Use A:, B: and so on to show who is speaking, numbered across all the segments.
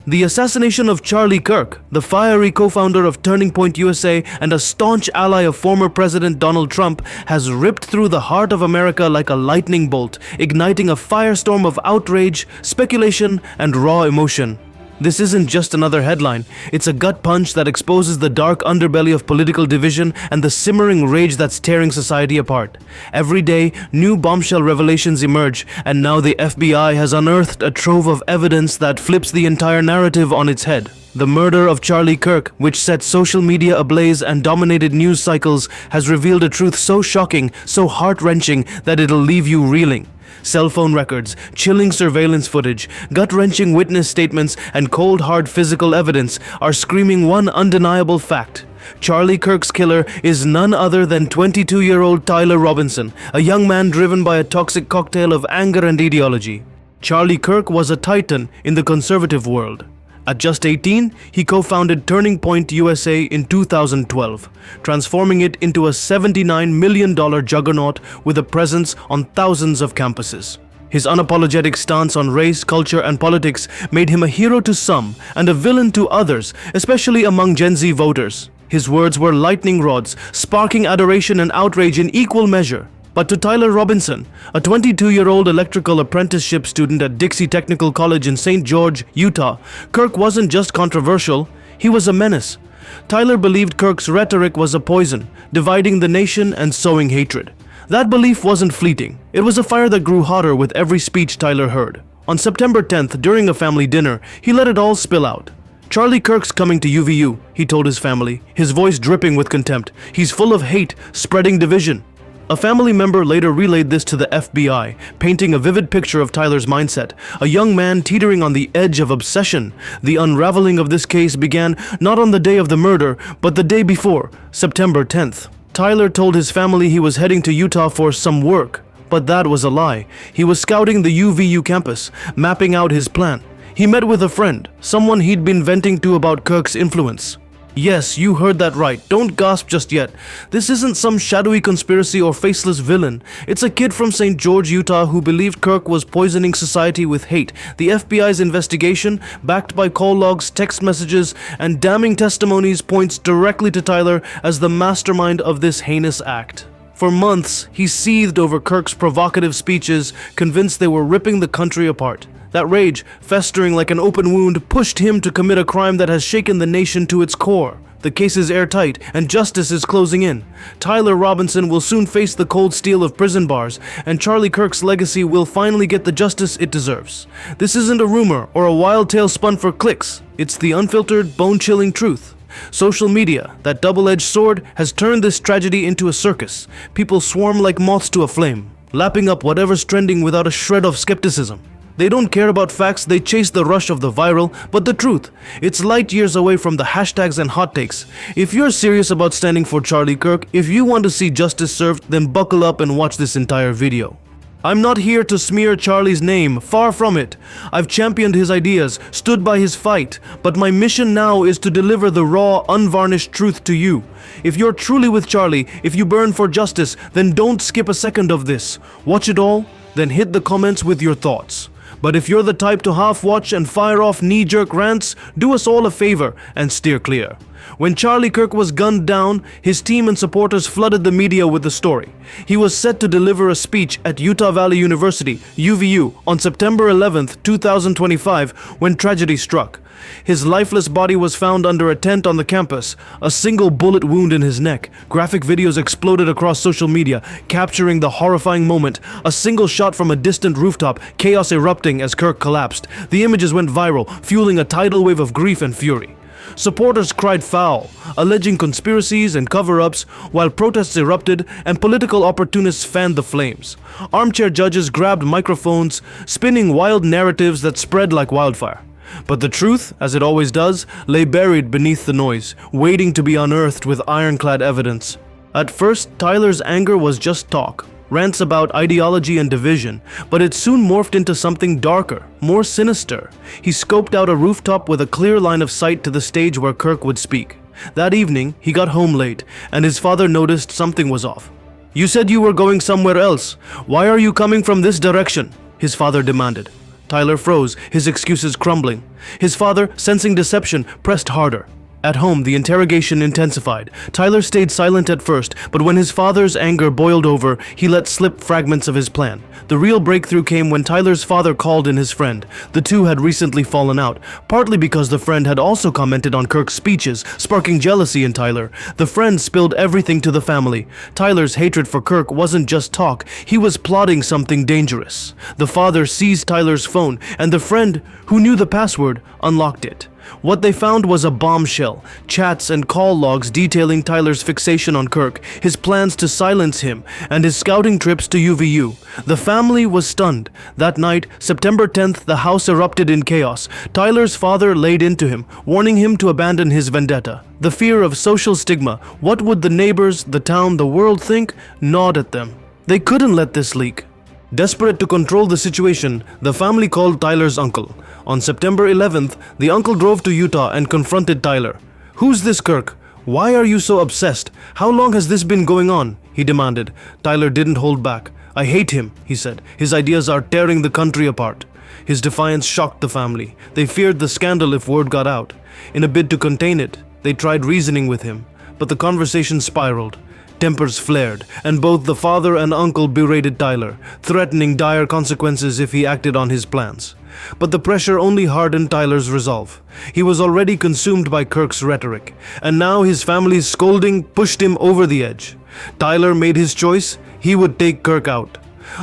A: The assassination of Charlie Kirk, the fiery co-founder of Turning Point USA and a staunch ally of former President Donald Trump, has ripped through the heart of America like a lightning bolt, igniting a firestorm of outrage, speculation, and raw emotion. This isn't just another headline, it's a gut punch that exposes the dark underbelly of political division and the simmering rage that's tearing society apart. Every day, new bombshell revelations emerge, and now the FBI has unearthed a trove of evidence that flips the entire narrative on its head. The murder of Charlie Kirk, which set social media ablaze and dominated news cycles, has revealed a truth so shocking, so heart-wrenching, that it'll leave you reeling. Cell phone records, chilling surveillance footage, gut-wrenching witness statements, and cold hard physical evidence are screaming one undeniable fact. Charlie Kirk's killer is none other than 22-year-old Tyler Robinson, a young man driven by a toxic cocktail of anger and ideology. Charlie Kirk was a titan in the conservative world. At just 18, he co-founded Turning Point USA in 2012, transforming it into a $79 million juggernaut with a presence on thousands of campuses. His unapologetic stance on race, culture, and politics made him a hero to some and a villain to others, especially among Gen Z voters. His words were lightning rods, sparking adoration and outrage in equal measure. But to Tyler Robinson, a 22-year-old electrical apprenticeship student at Dixie Technical College in St. George, Utah, Kirk wasn't just controversial, he was a menace. Tyler believed Kirk's rhetoric was a poison, dividing the nation and sowing hatred. That belief wasn't fleeting. It was a fire that grew hotter with every speech Tyler heard. On September 10th, during a family dinner, he let it all spill out. "Charlie Kirk's coming to UVU," he told his family, his voice dripping with contempt. "He's full of hate, spreading division." A family member later relayed this to the FBI, painting a vivid picture of Tyler's mindset, a young man teetering on the edge of obsession. The unraveling of this case began not on the day of the murder, but the day before, September 10th. Tyler told his family he was heading to Utah for some work, but that was a lie. He was scouting the UVU campus, mapping out his plan. He met with a friend, someone he'd been venting to about Kirk's influence. Yes, you heard that right. Don't gasp just yet. This isn't some shadowy conspiracy or faceless villain. It's a kid from St. George, Utah who believed Kirk was poisoning society with hate. The FBI's investigation, backed by call logs, text messages, and damning testimonies, points directly to Tyler as the mastermind of this heinous act. For months, he seethed over Kirk's provocative speeches, convinced they were ripping the country apart. That rage, festering like an open wound, pushed him to commit a crime that has shaken the nation to its core. The case is airtight, and justice is closing in. Tyler Robinson will soon face the cold steel of prison bars, and Charlie Kirk's legacy will finally get the justice it deserves. This isn't a rumor or a wild tale spun for clicks. It's the unfiltered, bone-chilling truth. Social media, that double-edged sword, has turned this tragedy into a circus. People swarm like moths to a flame, lapping up whatever's trending without a shred of skepticism. They don't care about facts, they chase the rush of the viral, but the truth, it's light years away from the hashtags and hot takes. If you're serious about standing for Charlie Kirk, if you want to see justice served, then buckle up and watch this entire video. I'm not here to smear Charlie's name, far from it. I've championed his ideas, stood by his fight, but my mission now is to deliver the raw, unvarnished truth to you. If you're truly with Charlie, if you burn for justice, then don't skip a second of this. Watch it all, then hit the comments with your thoughts. But if you're the type to half-watch and fire off knee-jerk rants, do us all a favor and steer clear. When Charlie Kirk was gunned down, his team and supporters flooded the media with the story. He was set to deliver a speech at Utah Valley University, UVU, on September 11, 2025, when tragedy struck. His lifeless body was found under a tent on the campus, a single bullet wound in his neck. Graphic videos exploded across social media, capturing the horrifying moment. A single shot from a distant rooftop, chaos erupting as Kirk collapsed. The images went viral, fueling a tidal wave of grief and fury. Supporters cried foul, alleging conspiracies and cover-ups, while protests erupted and political opportunists fanned the flames. Armchair judges grabbed microphones, spinning wild narratives that spread like wildfire. But the truth, as it always does, lay buried beneath the noise, waiting to be unearthed with ironclad evidence. At first, Tyler's anger was just talk, rants about ideology and division, but it soon morphed into something darker, more sinister. He scoped out a rooftop with a clear line of sight to the stage where Kirk would speak. That evening, he got home late, and his father noticed something was off. "You said you were going somewhere else. Why are you coming from this direction?" his father demanded. Tyler froze, his excuses crumbling. His father, sensing deception, pressed harder. At home, the interrogation intensified. Tyler stayed silent at first, but when his father's anger boiled over, he let slip fragments of his plan. The real breakthrough came when Tyler's father called in his friend. The two had recently fallen out, partly because the friend had also commented on Kirk's speeches, sparking jealousy in Tyler. The friend spilled everything to the family. Tyler's hatred for Kirk wasn't just talk, he was plotting something dangerous. The father seized Tyler's phone, and the friend, who knew the password, unlocked it. What they found was a bombshell, chats and call logs detailing Tyler's fixation on Kirk, his plans to silence him, and his scouting trips to UVU. The family was stunned. That night, September 10th, the house erupted in chaos. Tyler's father laid into him, warning him to abandon his vendetta. The fear of social stigma, what would the neighbors, the town, the world think, gnawed at them. They couldn't let this leak. Desperate to control the situation, the family called Tyler's uncle. On September 11th, the uncle drove to Utah and confronted Tyler. "Who's this Kirk? Why are you so obsessed? How long has this been going on?" he demanded. Tyler didn't hold back. "I hate him," he said. "His ideas are tearing the country apart." His defiance shocked the family. They feared the scandal if word got out. In a bid to contain it, they tried reasoning with him, but the conversation spiraled. Tempers flared, and both the father and uncle berated Tyler, threatening dire consequences if he acted on his plans. But the pressure only hardened Tyler's resolve. He was already consumed by Kirk's rhetoric, and now his family's scolding pushed him over the edge. Tyler made his choice. He would take Kirk out.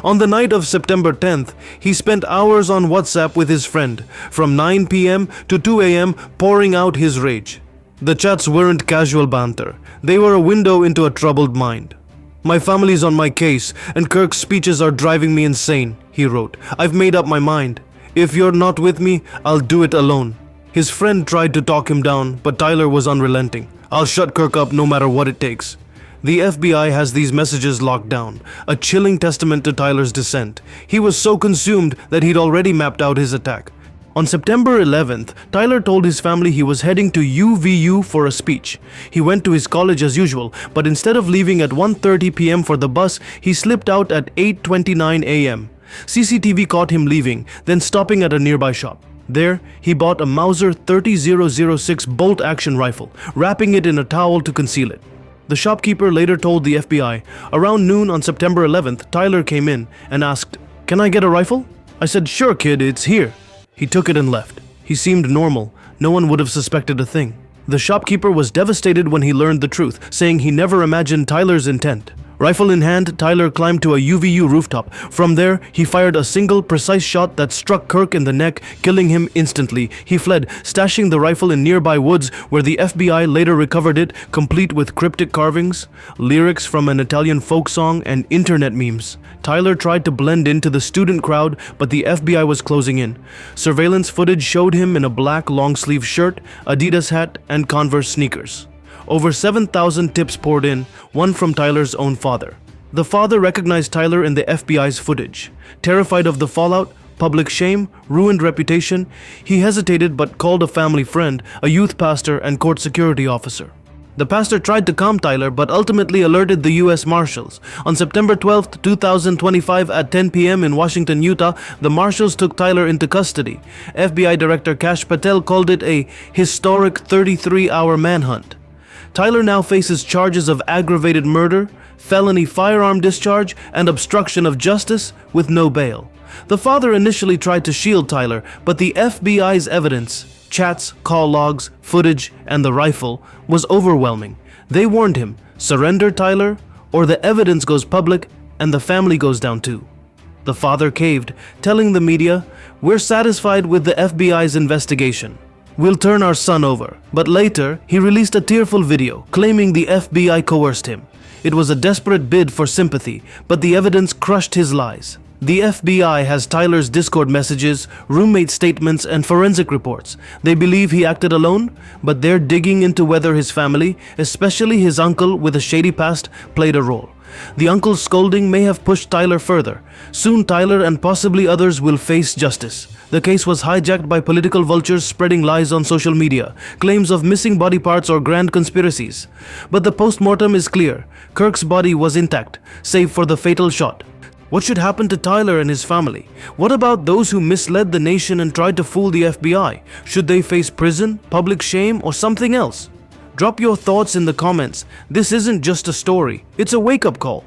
A: On the night of September 10th, he spent hours on WhatsApp with his friend, from 9 p.m. to 2 a.m. pouring out his rage. The chats weren't casual banter. They were a window into a troubled mind. "My family's on my case, and Kirk's speeches are driving me insane," he wrote. "I've made up my mind. If you're not with me, I'll do it alone." His friend tried to talk him down, but Tyler was unrelenting. "I'll shut Kirk up no matter what it takes." The FBI has these messages locked down, a chilling testament to Tyler's dissent. He was so consumed that he'd already mapped out his attack. On September 11th, Tyler told his family he was heading to UVU for a speech. He went to his college as usual, but instead of leaving at 1:30 p.m. for the bus, he slipped out at 8:29 a.m. CCTV caught him leaving, then stopping at a nearby shop. There, he bought a Mauser 30-006 bolt-action rifle, wrapping it in a towel to conceal it. The shopkeeper later told the FBI. Around noon on September 11th, Tyler came in and asked, "Can I get a rifle?" I said, "Sure, kid, it's here." He took it and left. He seemed normal. No one would have suspected a thing. The shopkeeper was devastated when he learned the truth, saying he never imagined Tyler's intent. Rifle in hand, Tyler climbed to a UVU rooftop. From there, he fired a single, precise shot that struck Kirk in the neck, killing him instantly. He fled, stashing the rifle in nearby woods, where the FBI later recovered it, complete with cryptic carvings, lyrics from an Italian folk song, and internet memes. Tyler tried to blend into the student crowd, but the FBI was closing in. Surveillance footage showed him in a black long-sleeve shirt, Adidas hat, and Converse sneakers. Over 7,000 tips poured in, one from Tyler's own father. The father recognized Tyler in the FBI's footage. Terrified of the fallout, public shame, ruined reputation, he hesitated but called a family friend, a youth pastor and court security officer. The pastor tried to calm Tyler but ultimately alerted the U.S. Marshals. On September 12, 2025 at 10 p.m. in Washington, Utah, the Marshals took Tyler into custody. FBI Director Kash Patel called it a historic 33-hour manhunt. Tyler now faces charges of aggravated murder, felony firearm discharge, and obstruction of justice with no bail. The father initially tried to shield Tyler, but the FBI's evidence, chats, call logs, footage, and the rifle, was overwhelming. They warned him, surrender Tyler, or the evidence goes public and the family goes down too. The father caved, telling the media, "We're satisfied with the FBI's investigation. We'll turn our son over." But later, he released a tearful video claiming the FBI coerced him. It was a desperate bid for sympathy, but the evidence crushed his lies. The FBI has Tyler's Discord messages, roommate statements, and forensic reports. They believe he acted alone, but they're digging into whether his family, especially his uncle with a shady past, played a role. The uncle's scolding may have pushed Tyler further. Soon Tyler and possibly others will face justice. The case was hijacked by political vultures spreading lies on social media, claims of missing body parts or grand conspiracies. But the post-mortem is clear. Kirk's body was intact, save for the fatal shot. What should happen to Tyler and his family? What about those who misled the nation and tried to fool the FBI? Should they face prison, public shame, or something else? Drop your thoughts in the comments. This isn't just a story, it's a wake-up call.